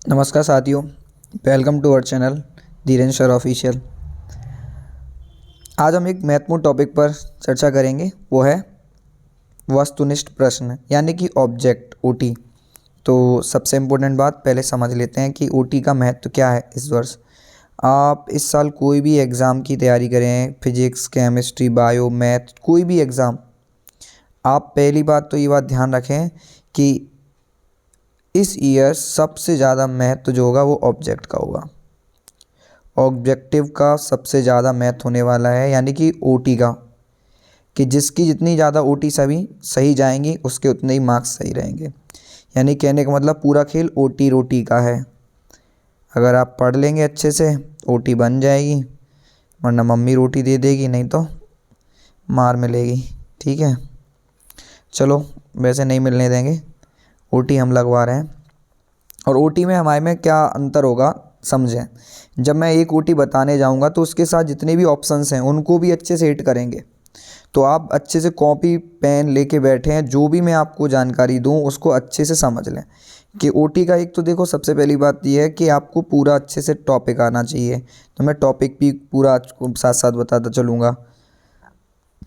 नमस्कार साथियों, welcome to our channel Dhirendra sir official. आज हम एक महत्वपूर्ण टॉपिक पर चर्चा करेंगे, वो है वस्तुनिष्ठ प्रश्न यानी कि ऑब्जेक्ट ओटी। तो सबसे इम्पोर्टेंट बात पहले समझ लेते हैं कि ओटी का महत्व क्या है। इस वर्ष आप इस साल कोई भी एग्ज़ाम की तैयारी करें, फिजिक्स, केमिस्ट्री, बायो, मैथ, कोई भी एग्ज़ाम, आप पहली बात तो ये बात ध्यान रखें कि इस ईयर सबसे ज़्यादा महत्व जो होगा वो ऑब्जेक्ट का होगा। ऑब्जेक्टिव का सबसे ज़्यादा महत्व होने वाला है, यानी कि ओटी का, कि जिसकी जितनी ज़्यादा ओटी सभी सही जाएंगी उसके उतने ही मार्क्स सही रहेंगे। यानी कहने का मतलब पूरा खेल ओटी रोटी का है। अगर आप पढ़ लेंगे अच्छे से ओटी बन जाएगी, वरना मम्मी रोटी दे देगी, नहीं तो मार मिलेगी। ठीक है, चलो वैसे नहीं मिलने देंगे, ओटी हम लगवा रहे हैं। और ओटी में हमारे में क्या अंतर होगा समझें। जब मैं एक ओटी बताने जाऊंगा तो उसके साथ जितने भी ऑप्शंस हैं उनको भी अच्छे से हिट करेंगे। तो आप अच्छे से कॉपी पेन लेके बैठे हैं, जो भी मैं आपको जानकारी दूं उसको अच्छे से समझ लें कि ओटी का एक तो देखो, सबसे पहली बात यह है कि आपको पूरा अच्छे से टॉपिक आना चाहिए। तो मैं टॉपिक भी पूरा साथ साथ बताता चलूँगा।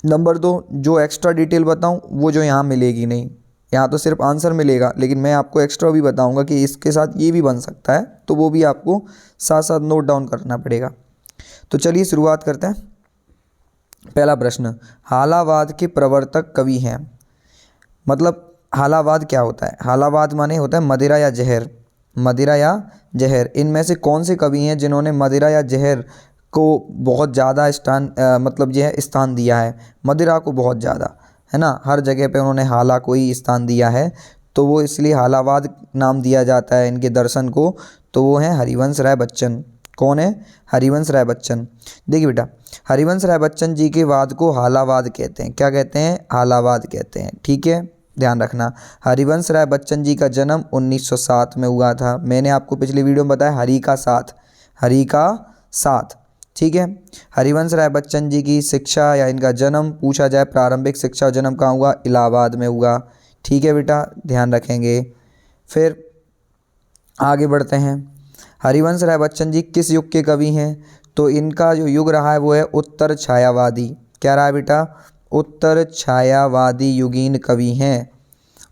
नंबर 2, जो एक्स्ट्रा डिटेल बताऊं वो जो यहाँ मिलेगी नहीं। यहाँ तो सिर्फ आंसर मिलेगा, लेकिन मैं आपको एक्स्ट्रा भी बताऊंगा कि इसके साथ ये भी बन सकता है, तो वो भी आपको साथ साथ नोट डाउन करना पड़ेगा। तो चलिए शुरुआत करते हैं। पहला प्रश्न, हालावाद के प्रवर्तक कवि हैं। मतलब हालावाद क्या होता है? हालावाद माने होता है मदिरा या जहर। मदिरा या जहर, इनमें से कौन से कवि हैं जिन्होंने मदिरा या जहर को बहुत ज़्यादा मतलब यह स्थान दिया है। मदिरा को बहुत ज़्यादा, है ना, हर जगह पे उन्होंने हाला को ही स्थान दिया है, तो वो इसलिए हालावाद नाम दिया जाता है इनके दर्शन को। तो वो हैं हरिवंश राय बच्चन। कौन है? हरिवंश राय बच्चन। देखिए बेटा, हरिवंश राय बच्चन जी के वाद को हालावाद कहते हैं। क्या कहते हैं? हालावाद कहते हैं। ठीक है, ध्यान रखना। हरिवंश राय बच्चन जी का जन्म 1907 में हुआ था। मैंने आपको पिछली वीडियो में बताया हरि का साथ, हरि का साथ। ठीक है, हरिवंश राय बच्चन जी की शिक्षा या इनका जन्म पूछा जाए, प्रारंभिक शिक्षा जन्म कहाँ हुआ? इलाहाबाद में हुआ। ठीक है बेटा, ध्यान रखेंगे। फिर आगे बढ़ते हैं। हरिवंश राय बच्चन जी किस युग के कवि हैं? तो इनका जो युग रहा है वो है उत्तर छायावादी। क्या रहा है बेटा? उत्तर छायावादी युगीन कवि हैं।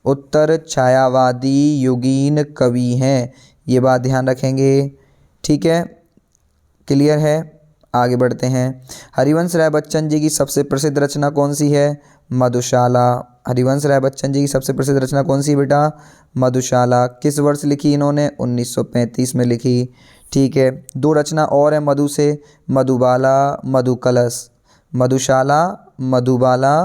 उत्तर छायावादी युगीन कवि हैं, ये बात ध्यान रखेंगे। ठीक है, क्लियर है? आगे बढ़ते हैं। हरिवंश राय बच्चन जी की सबसे प्रसिद्ध रचना कौन सी है? मधुशाला। हरिवंश राय बच्चन जी की सबसे प्रसिद्ध रचना कौन सी बेटा? मधुशाला। किस वर्ष लिखी इन्होंने? 1935 में लिखी। ठीक है, दो रचना और है मधु से, मधुबाला, मधुकलश। मधुशाला, मधुबाला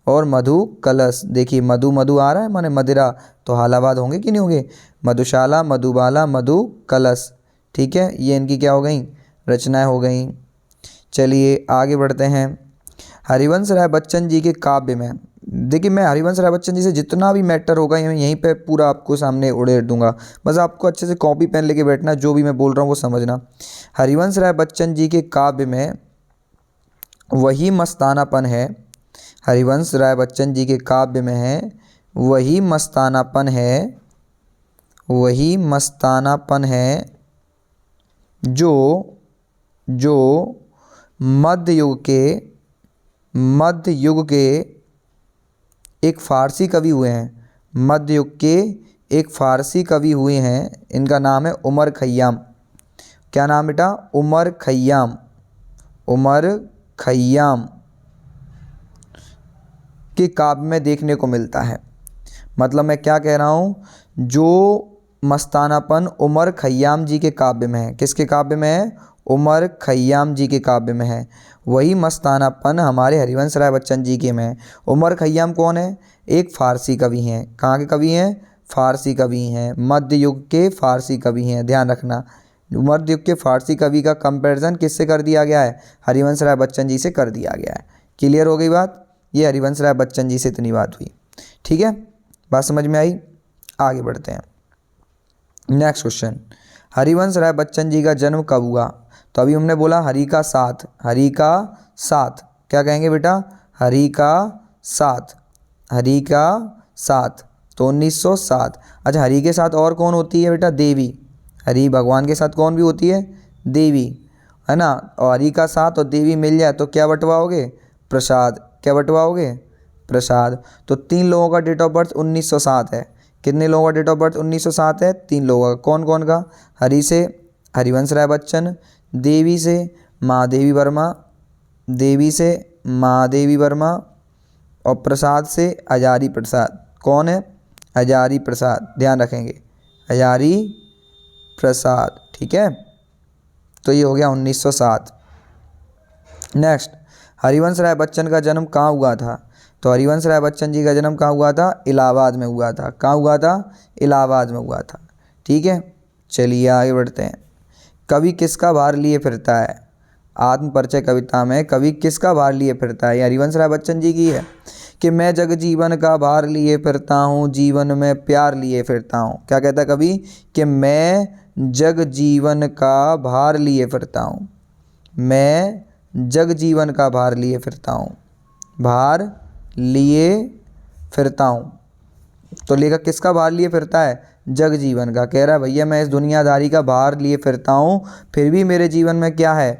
और मधु कलश। देखिए मधु मधु आ रहा है माने मदिरा, तो हालावाद होंगे कि नहीं होंगे? मधुशाला, मधुबाला, मधु कलश। ठीक है, ये इनकी क्या हो गई? रचनाएं हो गई। चलिए आगे बढ़ते हैं। हरिवंश राय बच्चन जी के काव्य में, देखिए मैं हरिवंश राय बच्चन जी से जितना भी मैटर होगा यहीं पे पूरा आपको सामने उड़ेल दूंगा, बस आपको अच्छे से कॉपी पेन लेके बैठना, जो भी मैं बोल रहा हूँ वो समझना। हरिवंश राय बच्चन जी के काव्य में वही मस्तानापन है, हरिवंश राय बच्चन जी के काव्य में है वही मस्तानापन है, वही मस्तानापन है जो जो मध्य युग के एक फ़ारसी कवि हुए हैं। मध्य युग के एक फ़ारसी कवि हुए हैं, इनका नाम है उमर खय्याम। क्या नाम बेटा? उमर खय्याम। उमर खय्याम के काव्य में देखने को मिलता है। मतलब मैं क्या कह रहा हूँ, जो मस्तानापन उमर खय्याम जी के काव्य में है, किसके काव्य में है? उमर खय्याम जी के काव्य में है, वही मस्तानापन हमारे हरिवंश राय बच्चन जी के में है। उमर खय्याम कौन है? एक फ़ारसी कवि हैं। कहाँ के कवि हैं? फ़ारसी कवि हैं, मध्य युग के फ़ारसी कवि हैं। ध्यान रखना, मध्य युग के फ़ारसी कवि का कंपैरिजन किससे कर दिया गया है? हरिवंश राय बच्चन जी से कर दिया गया है। क्लियर हो गई बात? ये हरिवंश राय बच्चन जी से इतनी बात हुई। ठीक है, बात समझ में आई? आगे बढ़ते हैं। नेक्स्ट क्वेश्चन, हरिवंश राय बच्चन जी का जन्म कब हुआ? तो अभी हमने बोला हरि का साथ, हरि का साथ, क्या कहेंगे बेटा? हरि का साथ, हरि का साथ, तो 1907। अच्छा, हरि के साथ और कौन होती है बेटा? देवी। हरि भगवान के साथ कौन भी होती है? देवी, है ना। और हरि का साथ और देवी मिल जाए तो क्या बंटवाओगे? प्रसाद। क्या बंटवाओगे? प्रसाद। तो 3 लोगों का डेट ऑफ बर्थ 1907 है। कितने लोगों का डेट ऑफ बर्थ 1907 है? 3 लोगों का। कौन कौन का? हरि से हरिवंश राय बच्चन, देवी से महादेवी वर्मा, देवी से महादेवी वर्मा, और प्रसाद से हजारी प्रसाद। कौन है? हजारी प्रसाद, ध्यान रखेंगे, हजारी प्रसाद, ठीक है। तो ये हो गया 1907। नेक्स्ट, हरिवंश राय बच्चन का जन्म कहाँ हुआ था? तो हरिवंश राय बच्चन जी का जन्म कहाँ हुआ था? इलाहाबाद में हुआ था। कहाँ हुआ था? इलाहाबाद में हुआ था, ठीक है। चलिए आगे बढ़ते हैं। कवि किसका भार लिए फिरता है? आत्म परिचय कविता में कवि किसका भार लिए फिरता है? ये हरिवंश राय बच्चन जी की है कि मैं जग जीवन का भार लिए फिरता हूँ, जीवन में प्यार लिए फिरता हूँ। क्या कहता है कवि? कि मैं जग जीवन का भार लिए फिरता हूँ, मैं जग जीवन का भार लिए फिरता हूँ, भार लिए फिरता हूँ। तो लेखक किसका भार लिए फिरता है? जग जीवन का। कह रहा है भैया मैं इस दुनियादारी का भार लिए फिरता हूँ, फिर भी मेरे जीवन में क्या है?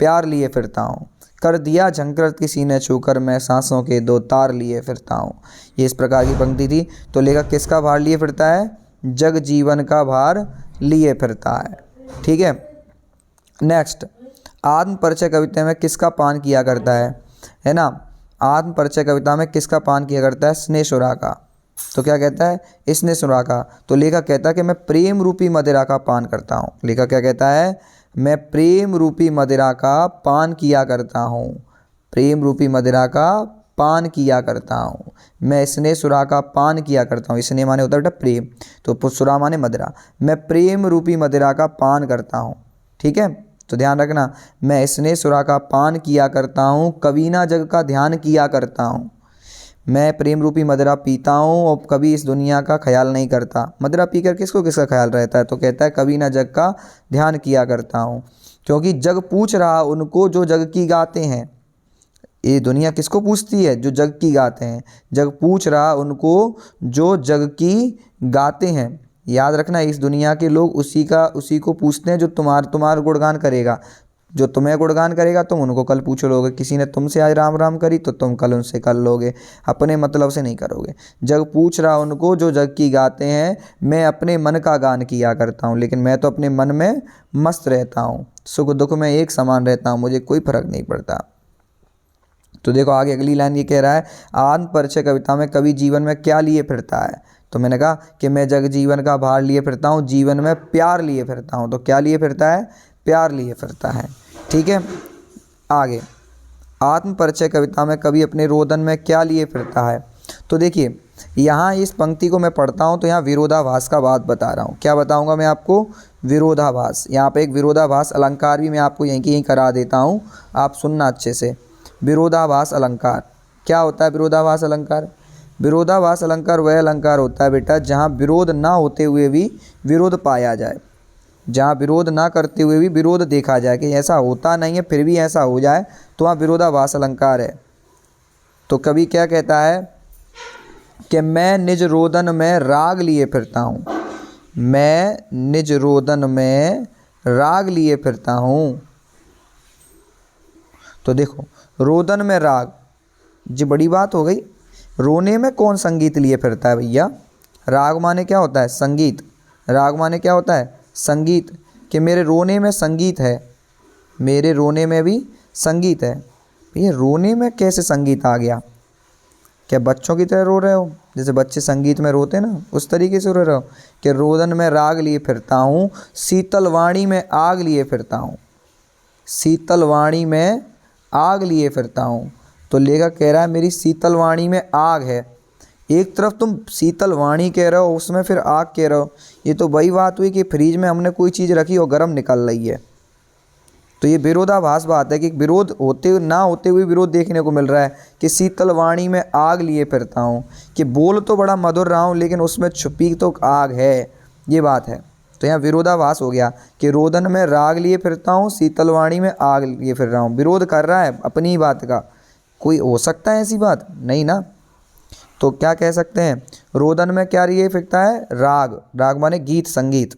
प्यार लिए फिरता हूँ। कर दिया झंकृत किसी ने छूकर, मैं सांसों के 2 तार लिए फिरता हूँ। ये इस प्रकार की पंक्ति थी। तो लेखक किसका भार लिए फिरता है? जग जीवन का भार लिए फिरता है, ठीक है। नेक्स्ट, आत्म परिचय कविता में किसका पान किया करता है ना। आत्म परिचय कविता में किसका पान किया करता है? स्नेहसुरा का। तो क्या कहता है? स्नेहसुरा का। तो लेखक कहता है कि मैं प्रेम रूपी मदिरा का पान करता हूँ। लेखक क्या कहता है? मैं प्रेम रूपी मदिरा का पान किया करता हूँ, प्रेम रूपी मदिरा का पान किया करता हूँ, मैं स्नेहसुरा का पान किया करता हूँ। स्नेह माने होता है बेटा प्रेम, तो सुरा माने मदिरा। मैं प्रेम रूपी मदिरा का पान करता हूँ, ठीक है। तो ध्यान रखना, मैं स्नेहसुरा का पान किया करता हूँ, कभी ना जग का ध्यान किया करता हूँ। मैं प्रेम रूपी मदिरा पीता हूँ और कभी इस दुनिया का ख्याल नहीं करता। मदिरा पीकर किसको किसका ख्याल रहता है? तो कहता है कभी ना जग का ध्यान किया करता हूँ, क्योंकि जग पूछ रहा उनको जो जग की गाते हैं। ये दुनिया किसको पूछती है? जो जग की गाते हैं। जग पूछ रहा उनको जो जग की गाते हैं। याद रखना, इस दुनिया के लोग उसी को पूछते हैं जो तुम्हारा गुणगान करेगा। जो तुम्हें गुणगान करेगा तुम उनको कल पूछ लोगे। किसी ने तुमसे आज राम राम करी तो तुम कल उनसे कल लोगे, अपने मतलब से नहीं करोगे। जग पूछ रहा उनको जो जग की गाते हैं, मैं अपने मन का गान किया करता हूँ, लेकिन मैं तो अपने मन में मस्त रहता हूँ, सुख दुख में एक समान रहता हूँ, मुझे कोई फर्क नहीं पड़ता। तो देखो आगे अगली लाइन ये कह रहा है, आत्म परिचय कविता में कवि जीवन में क्या लिए फिरता है? तो मैंने कहा कि मैं जग जीवन का भार लिए फिरता हूँ, जीवन में प्यार लिए फिरता हूँ। तो क्या लिए फिरता है? प्यार लिए फिरता है, ठीक है। आगे, आत्म परिचय कविता में कवि अपने रोदन में क्या लिए फिरता है? तो देखिए यहाँ इस पंक्ति को मैं पढ़ता हूँ तो यहाँ विरोधाभास का बात बता रहा हूँ। क्या बताऊँगा मैं आपको? विरोधाभास। यहाँ पे एक विरोधाभास अलंकार भी मैं आपको यहीं की यहीं करा देता हूँ, आप सुनना अच्छे से। विरोधाभास अलंकार क्या होता है? विरोधाभास अलंकार, विरोधाभास अलंकार वह अलंकार होता है बेटा जहाँ विरोध ना होते हुए भी विरोध पाया जाए, जहाँ विरोध ना करते हुए भी विरोध देखा जाए कि ऐसा होता नहीं है फिर भी ऐसा हो जाए, तो वहाँ विरोधाभास अलंकार है। तो कवि क्या कहता है कि मैं निज रोदन में राग लिए फिरता हूँ, मैं निज रोदन में राग लिए फिरता हूँ। तो देखो रोदन में राग, जी बड़ी बात हो गई। रोने में कौन संगीत लिए फिरता है भैया? राग माने क्या होता है? संगीत। राग माने क्या होता है? संगीत। कि मेरे रोने में संगीत है, मेरे रोने में भी संगीत है। ये रोने में कैसे संगीत आ गया? क्या बच्चों की तरह रो रहे हो? जैसे बच्चे संगीत में रोते ना, उस तरीके से रो रहे हो कि रोदन में राग लिए फिरता हूँ, शीतल वाणी में आग लिए फिरता हूँ, शीतल वाणी में आग लिए फिरता हूँ। तो लेखक कह रहा है मेरी शीतल वाणी में आग है। एक तरफ तुम शीतल वाणी कह रहे हो, उसमें फिर आग कह रहे हो। ये तो वही बात हुई कि फ्रिज में हमने कोई चीज़ रखी और गर्म निकल रही है। तो ये विरोधाभास बात है कि विरोध होते ना होते हुए विरोध देखने को मिल रहा है कि शीतल वाणी में आग लिए फिरता हूँ, कि बोल तो बड़ा मधुर रहा हूँ लेकिन उसमें छुपी तो आग है, ये बात है। तो यहाँ विरोधाभास हो गया कि रोदन में राग लिए फिरता हूँ, शीतल वाणी में आग लिए फिर रहा हूँ। विरोध कर रहा है अपनी ही बात का। कोई हो सकता है ऐसी बात? नहीं ना। तो क्या कह सकते हैं? रोदन में क्या लिए फिरता है? राग। राग माने गीत, संगीत।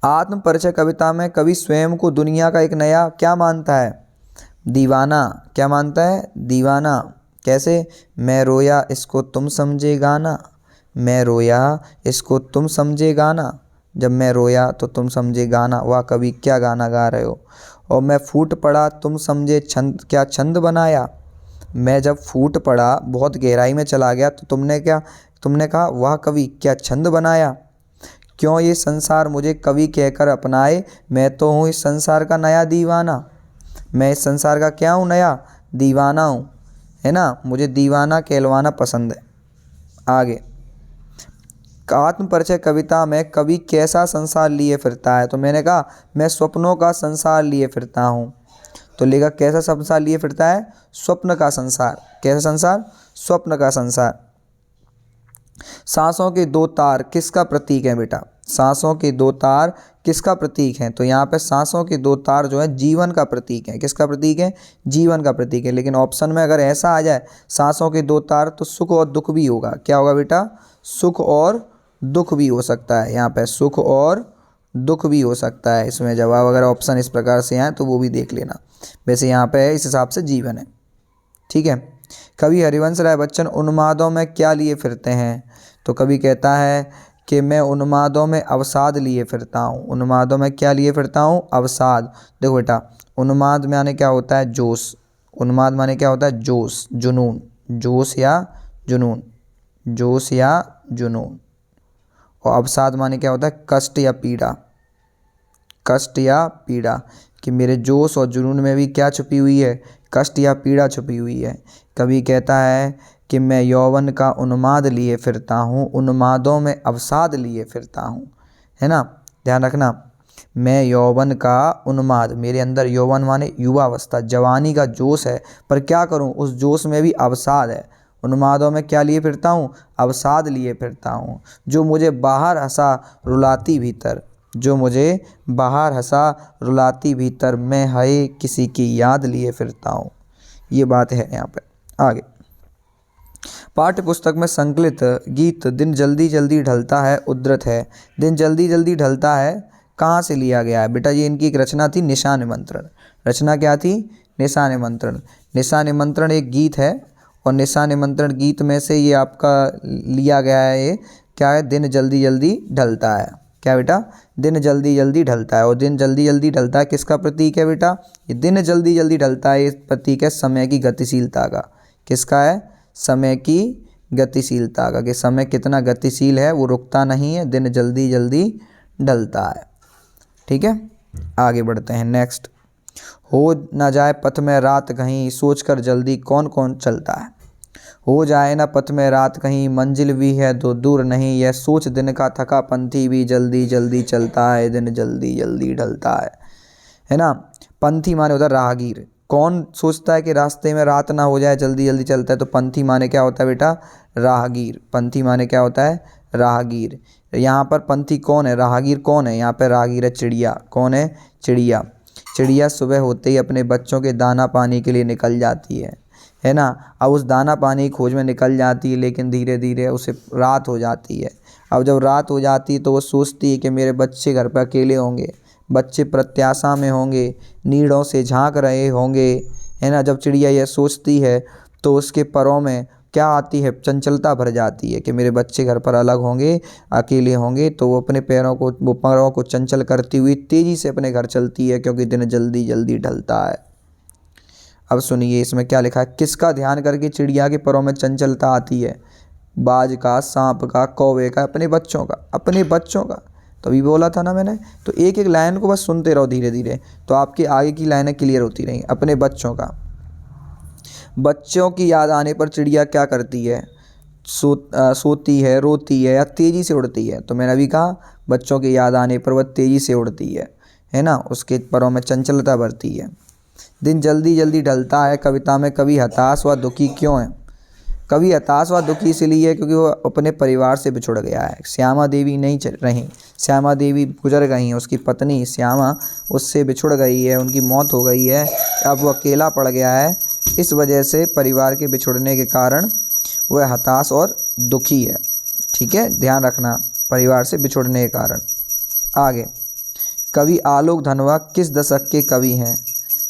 आत्म परिचय कविता में कवि स्वयं को दुनिया का एक नया क्या मानता है? दीवाना। क्या मानता है? दीवाना। कैसे? मैं रोया इसको तुम समझे गाना, मैं रोया इसको तुम समझे गाना। जब मैं रोया तो तुम समझे गाना, वाह कवि क्या गाना गा रहे हो। और मैं फूट पड़ा तुम समझे छंद, क्या छंद बनाया। मैं जब फूट पड़ा, बहुत गहराई में चला गया, तो तुमने कहा वाह कवि क्या छंद बनाया। क्यों ये संसार मुझे कवि कहकर अपनाए, मैं तो हूँ इस संसार का नया दीवाना। मैं इस संसार का क्या हूँ? नया दीवाना हूँ, है ना। मुझे दीवाना कहलवाना पसंद है। आगे, आत्म परिचय कविता में कवि कैसा संसार लिए फिरता है? तो मैंने कहा मैं स्वप्नों का संसार लिए फिरता हूँ। तो लेखक कैसा संसार लिए फिरता है? स्वप्न का संसार। कैसा संसार? स्वप्न का संसार। सांसों के दो तार किसका प्रतीक है बेटा? सांसों के दो तार किसका प्रतीक है? तो यहाँ पे सांसों के दो तार जो है जीवन का प्रतीक है। किसका प्रतीक है? जीवन का प्रतीक है। लेकिन ऑप्शन में अगर ऐसा आ जाए सांसों के दो तार, तो सुख और दुख भी होगा। क्या होगा बेटा? सुख और दुख भी हो सकता है। यहाँ पे सुख और दुख भी हो सकता है। इसमें जवाब अगर ऑप्शन इस प्रकार से आए तो वो भी देख लेना। वैसे यहाँ पे इस हिसाब से जीवन है। ठीक है। कवि हरिवंश राय बच्चन उन्मादों में क्या लिए फिरते हैं? तो कवि कहता है कि मैं उन्मादों में अवसाद लिए फिरता हूँ। उन्मादों में क्या लिए फिरता हूँ? अवसाद। देखो बेटा, उन्माद माने क्या होता है? जोश। उन्माद माने क्या होता है? जोश, जुनून। जोश या जुनून, जोश या जुनून। और अवसाद माने क्या होता है? कष्ट या पीड़ा। कष्ट या पीड़ा, कि मेरे जोश और जुनून में भी क्या छुपी हुई है? कष्ट या पीड़ा छुपी हुई है। कवि कहता है कि मैं यौवन का उन्माद लिए फिरता हूँ, उन्मादों में अवसाद लिए फिरता हूँ, है ना। ध्यान रखना, मैं यौवन का उन्माद, मेरे अंदर यौवन माने युवावस्था, जवानी का जोश है, पर क्या करूँ उस जोश में भी अवसाद है। उन्मादों में क्या लिए फिरता हूँ? अवसाद लिए फिरता हूँ। जो मुझे बाहर हंसा रुलाती भीतर, जो मुझे बाहर हंसा रुलाती भीतर, मैं है किसी की याद लिए फिरता हूँ। ये बात है यहाँ पे। आगे, पाठ्य पुस्तक में संकलित गीत दिन जल्दी जल्दी ढलता है उद्धृत है। दिन जल्दी जल्दी ढलता है कहाँ से लिया गया है? बेटा ये इनकी एक रचना थी, निशा निमंत्रण। रचना क्या थी? निशा निमंत्रण। निशा निमंत्रण एक गीत है, और निशा निमंत्रण गीत में से ये आपका लिया गया है। ये क्या है? दिन जल्दी जल्दी ढलता है। क्या बेटा? दिन जल्दी जल्दी ढलता है। और दिन जल्दी जल्दी ढलता है किसका प्रतीक है बेटा? ये दिन जल्दी जल्दी ढलता है, ये प्रतीक है समय की गतिशीलता का। किसका है? समय की गतिशीलता का, कि समय कितना गतिशील है, वो रुकता नहीं है, दिन जल्दी जल्दी ढलता है। ठीक है, आगे बढ़ते हैं। नेक्स्ट, हो न जाए पथ में रात कहीं, सोचकर जल्दी कौन कौन चलता है। हो जाए ना पथ में रात कहीं, मंजिल भी है तो दूर नहीं, यह सोच दिन का थका पंथी भी जल्दी जल्दी चलता है, दिन जल्दी जल्दी ढलता है ना। पंथी माने होता है राहगीर। कौन सोचता है कि रास्ते में रात ना हो जाए, जल्दी जल्दी चलता है? तो पंथी माने क्या होता है बेटा? राहगीर। पंथी माने क्या होता है? राहगीर। यहाँ पर पंथी कौन है? राहगीर कौन है? यहाँ पर राहगीर है चिड़िया। कौन है? चिड़िया। चिड़िया सुबह होते ही अपने बच्चों के दाना पानी के लिए निकल जाती है ना। अब उस दाना पानी की खोज में निकल जाती है, लेकिन धीरे धीरे उसे रात हो जाती है। अब जब रात हो जाती है तो वो सोचती है कि मेरे बच्चे घर पर अकेले होंगे, बच्चे प्रत्याशा में होंगे, नीड़ों से झांक रहे होंगे, है ना। जब चिड़िया यह सोचती है तो उसके परों में क्या आती है? चंचलता भर जाती है कि मेरे बच्चे घर पर अलग होंगे, अकेले होंगे। तो वो अपने पैरों को चंचल करती हुई तेज़ी से अपने घर चलती है, क्योंकि दिन जल्दी जल्दी ढलता है। अब सुनिए इसमें क्या लिखा है। किसका ध्यान करके चिड़िया के परों में चंचलता आती है? बाज का, सांप का, कौवे का, अपने बच्चों का। अपने बच्चों का, तभी बोला था ना मैंने। तो एक एक लाइन को बस सुनते रहो धीरे धीरे, तो आपकी आगे की लाइनें क्लियर होती रहेंगी। अपने बच्चों का। बच्चों की याद आने पर चिड़िया क्या करती है? सोती है, रोती है, या तेज़ी से उड़ती है? तो मैंने अभी कहा बच्चों की याद आने पर वह तेज़ी से उड़ती है ना। उसके परों में चंचलता भरती है। दिन जल्दी जल्दी ढलता है कविता में कवि हताश व दुखी क्यों है? कवि हताश व दुखी इसलिए है क्योंकि वो अपने परिवार से बिछुड़ गया है। श्यामा देवी नहीं रहीं, श्यामा देवी गुजर गई हैं। उसकी पत्नी श्यामा उससे बिछुड़ गई है, उनकी मौत हो गई है। अब वो अकेला पड़ गया है। इस वजह से परिवार के बिछुड़ने के कारण वह हताश और दुखी है। ठीक है, ध्यान रखना, परिवार से बिछुड़ने के कारण। आगे, कवि आलोक धनवा किस दशक के कवि हैं?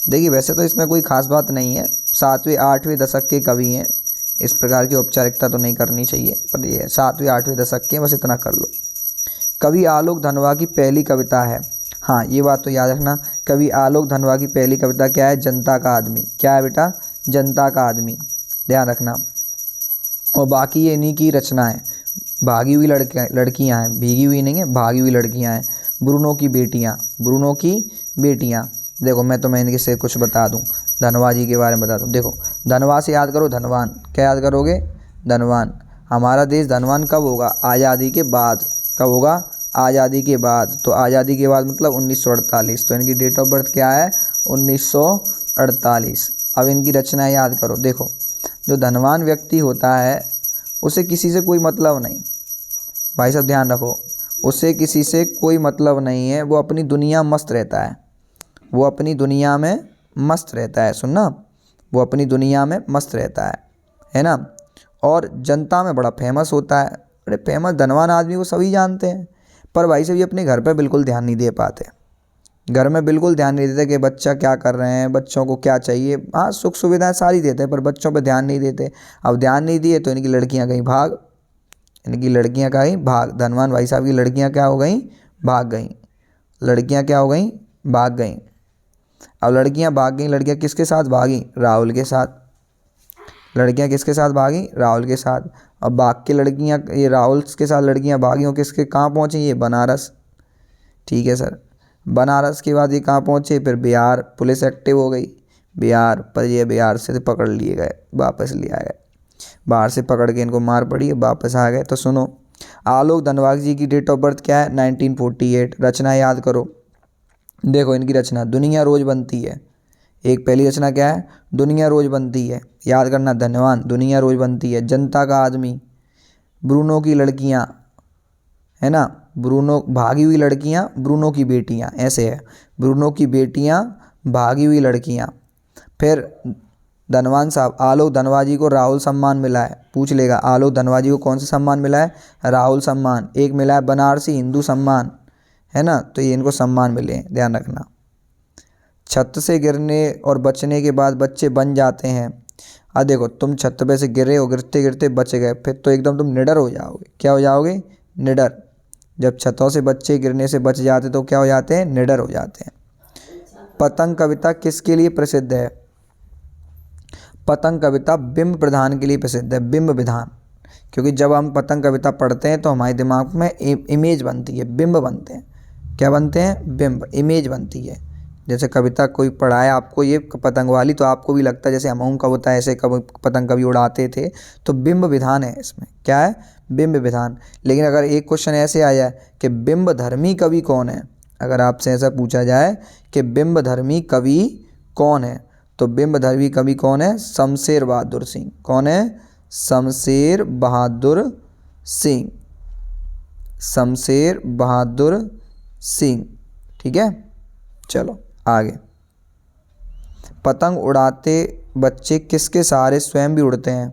देखिए वैसे तो इसमें कोई खास बात नहीं है, 7वें 8वें दशक के कवि हैं, इस प्रकार की औपचारिकता तो नहीं करनी चाहिए, पर ये 7वें 8वें दशक के, बस इतना कर लो। कवि आलोक धनवा की पहली कविता है, हाँ ये बात तो याद रखना, कवि आलोक धनवा की पहली कविता क्या है? जनता का आदमी। क्या है बेटा? जनता का आदमी, ध्यान रखना। और बाकी ये इन्हीं की रचना है। भागी हुई लड़कियाँ हैं, भीगी हुई नहीं है, भागी हुई लड़कियाँ हैं। ब्रूनो की बेटियाँ, ब्रूनो की बेटियाँ। देखो मैं तुम्हें इनके से कुछ बता दूं, धनवा जी के बारे में बता दूं। देखो धनवा से याद करो धनवान, क्या याद करोगे? धनवान। हमारा देश धनवान कब होगा? आज़ादी के बाद। कब होगा? आज़ादी के बाद। तो आज़ादी के बाद मतलब 1948। तो इनकी डेट ऑफ बर्थ क्या है? 1948। अब इनकी रचना याद करो। देखो जो धनवान व्यक्ति होता है उसे किसी से कोई मतलब नहीं, भाई साहब ध्यान रखो, उसे किसी से कोई मतलब नहीं है, वो अपनी दुनिया मस्त रहता है, वो अपनी दुनिया में मस्त रहता है, सुनना, वो अपनी दुनिया में मस्त रहता है ना। और जनता में बड़ा फेमस होता है, बड़े फेमस धनवान आदमी को सभी जानते हैं। पर भाई साहब ये अपने घर पे बिल्कुल ध्यान नहीं दे पाते, घर में बिल्कुल ध्यान नहीं देते कि बच्चा क्या कर रहे हैं, बच्चों को क्या चाहिए। हाँ सुख सुविधाएं सारी देते हैं पर बच्चों पे ध्यान नहीं देते। अब ध्यान नहीं दिए तो इनकी लड़कियां कहीं भाग, इनकी लड़कियां कहीं भाग, धनवान भाई साहब की लड़कियां क्या हो गई? भाग गई। लड़कियां क्या हो गई? भाग गई। अब लड़कियां भाग गई, लड़कियां किसके साथ भागी? राहुल के साथ। लड़कियां किसके साथ भागी? राहुल के साथ। अब भाग के लड़कियां, ये राहुल के साथ लड़कियां भागी हो किसके, कहाँ पहुँची? ये बनारस। ठीक है सर, बनारस के बाद ये कहाँ पहुँचे? फिर बिहार। पुलिस एक्टिव हो गई बिहार पर, ये बिहार से पकड़ लिए गए, वापस ले आए गए, बाहर से पकड़ के इनको मार पड़ी, वापस आ गए। तो सुनो, आलोक धनवाग जी की डेट ऑफ बर्थ क्या है? 1948। रचना याद करो। देखो इनकी रचना, दुनिया रोज बनती है। एक पहली रचना क्या है? दुनिया रोज बनती है, याद करना, धन्यवाद। दुनिया रोज बनती है, जनता का आदमी, ब्रूनो की लड़कियाँ, है ना, ब्रूनो, भागी हुई लड़कियाँ, ब्रूनो की बेटियाँ, ऐसे है, ब्रूनो की बेटियाँ, भागी हुई लड़कियाँ। फिर धनवान साहब, आलोक धनवा जी को राहुल सम्मान मिला है, पूछ लेगा आलोक धनवा जी को कौन सा सम्मान मिला है? राहुल सम्मान। एक मिला है बनारसी हिंदू सम्मान, है ना, तो ये इनको सम्मान मिले हैं, ध्यान रखना। छत से गिरने और बचने के बाद बच्चे बन जाते हैं। देखो तुम छत पे से गिरे हो, गिरते गिरते बच गए, फिर तो एकदम तुम निडर हो जाओगे। क्या हो जाओगे? निडर। जब छतों से बच्चे गिरने से बच जाते तो क्या हो जाते हैं? निडर हो जाते हैं। पतंग कविता किसके लिए प्रसिद्ध है? पतंग कविता बिंब प्रधान के लिए प्रसिद्ध है, बिंब विधान। क्योंकि जब हम पतंग कविता पढ़ते हैं तो हमारे दिमाग में इमेज बनती है, बिंब बनते हैं। क्या बनते हैं? बिंब, इमेज बनती है। जैसे कविता कोई पढ़ाए आपको ये पतंग वाली, तो आपको भी लगता है जैसे अमूम का होता है, ऐसे पतंग कभी उड़ाते थे। तो बिंब विधान है इसमें। क्या है? बिंब विधान। लेकिन अगर एक क्वेश्चन ऐसे आ जाए कि बिंब धर्मी कवि कौन है, अगर आपसे ऐसा पूछा जाए कि बिंब धर्मी कवि कौन है, तो बिंब धर्मी कवि कौन है? शमशेर बहादुर सिंह। कौन है? शमशेर बहादुर सिंह। शमशेर बहादुर सिंह। ठीक है, चलो आगे। पतंग उड़ाते बच्चे किसके सहारे स्वयं भी उड़ते हैं?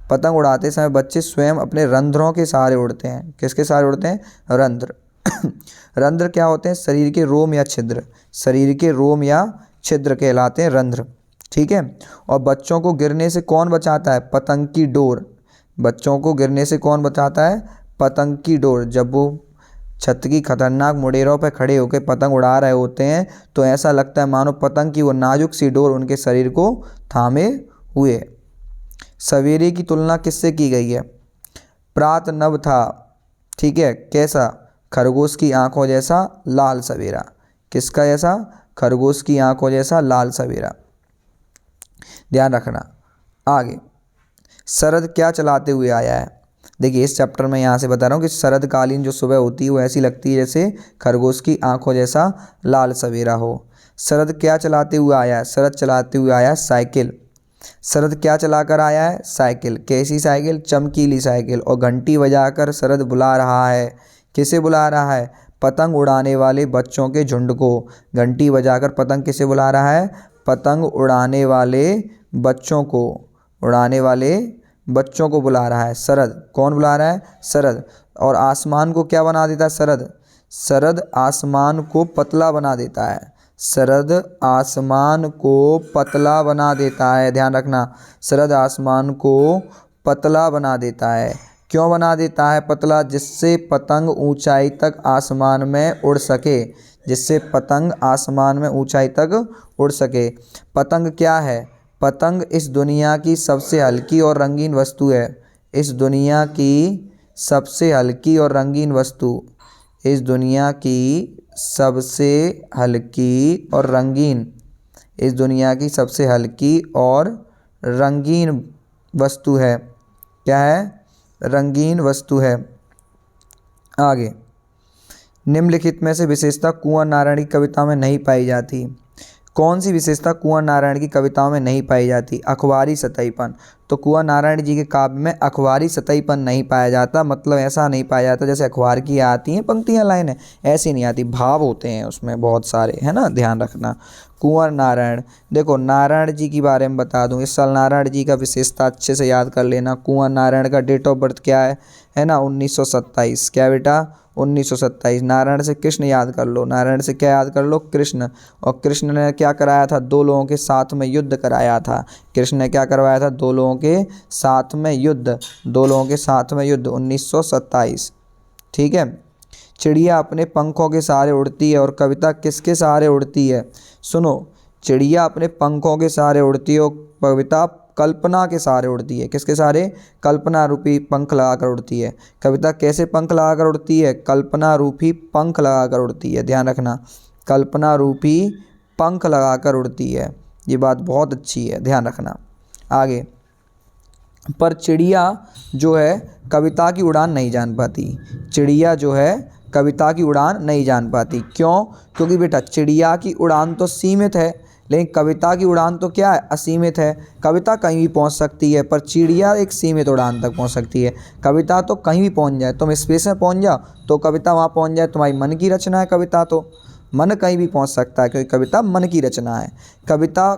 पतंग उड़ाते समय बच्चे स्वयं अपने रंध्रों के सहारे उड़ते हैं। किसके सहारे उड़ते हैं? रंध्र। रंध्र क्या होते हैं? शरीर के रोम या छिद्र, शरीर के रोम या छिद्र कहलाते हैं रंध्र। ठीक है। और बच्चों को गिरने से कौन बचाता है? पतंग की डोर। बच्चों को गिरने से कौन बचाता है? पतंग की डोर। जब वो छत की खतरनाक मुडेरों पर खड़े होकर पतंग उड़ा रहे होते हैं तो ऐसा लगता है मानो पतंग की वो नाजुक सी डोर उनके शरीर को थामे हुए। सवेरे की तुलना किससे की गई है? प्रात नभ था, ठीक है, कैसा? खरगोश की आंखों जैसा लाल सवेरा। किसका जैसा? खरगोश की आंखों जैसा लाल सवेरा। ध्यान रखना। आगे, शरद क्या चलाते हुए आया है? देखिए इस चैप्टर में यहाँ से बता रहा हूँ कि शरद कालीन जो सुबह होती है वो ऐसी लगती है जैसे खरगोश की आंखों जैसा लाल सवेरा हो। शरद क्या चलाते हुए आया है? शरद चलाते हुए आया साइकिल। शरद क्या चलाकर आया है? साइकिल। कैसी साइकिल? चमकीली साइकिल। और घंटी बजाकर शरद बुला रहा है। किसे बुला रहा है? पतंग उड़ाने वाले बच्चों के झुंड को। घंटी बजाकर पतंग किसे बुला रहा है? पतंग उड़ाने वाले बच्चों को, उड़ाने वाले बच्चों को बुला रहा है। शरद कौन बुला रहा है? शरद। और आसमान को क्या बना देता है? शरद। शरद आसमान को पतला बना देता है। शरद आसमान को पतला बना देता है, ध्यान रखना, शरद आसमान को पतला बना देता है। क्यों बना देता है पतला? जिससे पतंग ऊंचाई तक आसमान में उड़ सके, जिससे पतंग आसमान में ऊंचाई तक उड़ सके। पतंग क्या है? पतंग इस दुनिया की सबसे हल्की और रंगीन वस्तु है। इस दुनिया की सबसे हल्की और रंगीन वस्तु, इस दुनिया की सबसे हल्की और रंगीन, इस दुनिया की सबसे हल्की और रंगीन वस्तु है। क्या है? रंगीन वस्तु है। आगे, निम्नलिखित में से विशेषता कुंवर नारायण की कविता में नहीं पाई जाती। कौन सी विशेषता कुंवर नारायण की कविताओं में नहीं पाई जाती? अखबारी सतहीपन। तो कुंवर नारायण जी के काव्य में अखबारी सतहीपन नहीं पाया जाता, मतलब ऐसा नहीं पाया जाता जैसे अखबार की आती हैं पंक्तियाँ, लाइनें, ऐसी नहीं आती, भाव होते हैं उसमें बहुत सारे, है ना, ध्यान रखना। कुंवर नारायण, देखो नारायण जी के बारे में बता दूं, इस साल नारायण जी का विशेषता अच्छे से याद कर लेना। कुंवर नारायण का डेट ऑफ बर्थ क्या है ना, 1927। क्या बेटा? 1927। नारायण से कृष्ण याद कर लो, नारायण से क्या याद कर लो? कृष्ण। और कृष्ण ने क्या कराया था? 2 लोगों के साथ में युद्ध कराया था। कृष्ण ने क्या करवाया था? 2 लोगों के साथ में युद्ध, 2 लोगों के साथ में युद्ध, 1927। ठीक है। चिड़िया अपने पंखों के सहारे उड़ती है और कविता किसके सहारे उड़ती है? सुनो, चिड़िया अपने पंखों के सहारे उड़ती है और कविता कल्पना के सहारे उड़ती है। किसके सहारे? कल्पना रूपी पंख लगाकर उड़ती है। कविता कैसे पंख लगाकर उड़ती है? कल्पना रूपी पंख लगाकर उड़ती है, ध्यान रखना, कल्पना रूपी पंख लगाकर उड़ती है। ये बात बहुत अच्छी है, ध्यान रखना। आगे, पर चिड़िया जो है कविता की उड़ान नहीं जान पाती। चिड़िया जो है कविता की उड़ान नहीं जान पाती। क्यों? क्योंकि बेटा चिड़िया की उड़ान तो सीमित है, लेकिन कविता की उड़ान तो क्या है? असीमित है। कविता कहीं भी पहुंच सकती है, पर चिड़िया एक सीमित उड़ान तक पहुंच सकती है। कविता तो कहीं भी पहुंच जाए, तुम स्पेस में पहुंच जाओ तो कविता वहां पहुंच जाए, तुम्हारी मन की रचना है कविता, तो मन कहीं भी पहुंच सकता है क्योंकि कविता मन की रचना है। कविता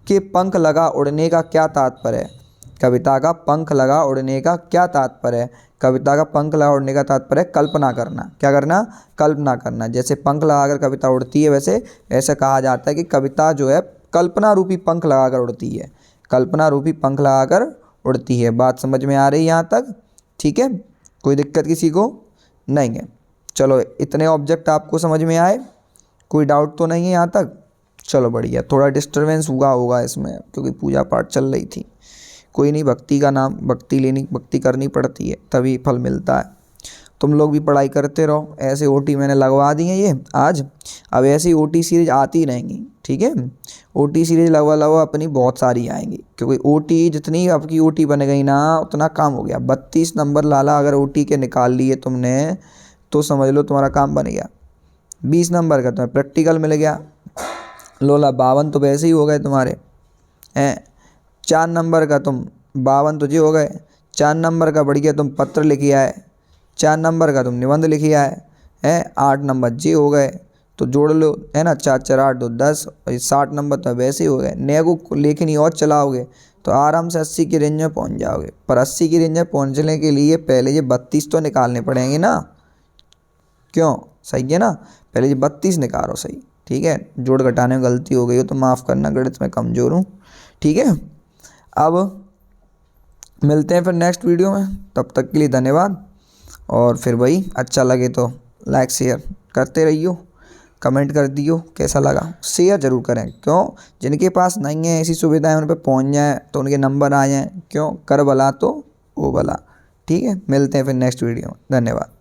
के पंख लगा उड़ने का क्या तात्पर्य है? कविता का पंख लगा उड़ने का क्या तात्पर्य है? कविता का पंख लगा उड़ने का तात्पर्य है कल्पना करना। क्या करना? कल्पना करना। जैसे पंख लगाकर कविता उड़ती है, वैसे ऐसा कहा जाता है कि कविता जो है कल्पना रूपी पंख लगाकर उड़ती है, कल्पना रूपी पंख लगाकर उड़ती है। बात समझ में आ रही है यहाँ तक? ठीक है, कोई दिक्कत किसी को नहीं है? चलो, इतने ऑब्जेक्ट आपको समझ में आए, कोई डाउट तो नहीं है यहाँ तक? चलो बढ़िया। थोड़ा डिस्टर्बेंस हुआ होगा इसमें क्योंकि पूजा पाठ चल रही थी, कोई नहीं, भक्ति का नाम, भक्ति करनी पड़ती है तभी फल मिलता है। तुम लोग भी पढ़ाई करते रहो। ऐसे ओटी मैंने लगवा दी है ये आज, अब ऐसी ओटी सीरीज आती रहेंगी, ठीक है। ओटी सीरीज लगवा अपनी बहुत सारी आएंगी, क्योंकि ओटी जितनी आपकी ओटी बन गई ना उतना काम हो गया। 32 नंबर लाला अगर ओटी के निकाल लिए तुमने तो समझ लो तुम्हारा काम बन गया। 20 नंबर का तुम्हें प्रैक्टिकल मिल गया, लोला 52 तो वैसे ही हो गए तुम्हारे हैं। 4 नंबर का तुम 52 तो जी हो गए। 4 नंबर का बढ़िया तुम पत्र लिखी आए, 4 नंबर का तुम निबंध लिखी आए हैं। 8 नंबर जी हो गए, तो जोड़ लो, है ना, 4 4 8 2 10, और 60 नंबर तो वैसे ही हो गए। नेगो लेखनी और चलाओगे तो आराम से 80 की रेंज में पहुंच जाओगे। पर 80 की रेंज में पहुंचने के लिए पहले ये 32 तो निकालने पड़ेंगे ना, क्यों? सही है ना, पहले ये 32 निकालो, सही, ठीक है। जोड़ घटाने में गलती हो गई हो तो माफ़ करना, गणित में कमज़ोर हूँ, ठीक है। अब मिलते हैं फिर नेक्स्ट वीडियो में, तब तक के लिए धन्यवाद। और फिर वही अच्छा लगे तो लाइक शेयर करते रहियो, कमेंट कर दियो कैसा लगा, शेयर ज़रूर करें। क्यों? जिनके पास नहीं है ऐसी सुविधाएं उन पर पहुंच जाए तो उनके नंबर आ जाएँ, क्यों? कर भला तो वो भला, ठीक है। मिलते हैं फिर नेक्स्ट वीडियो में, धन्यवाद।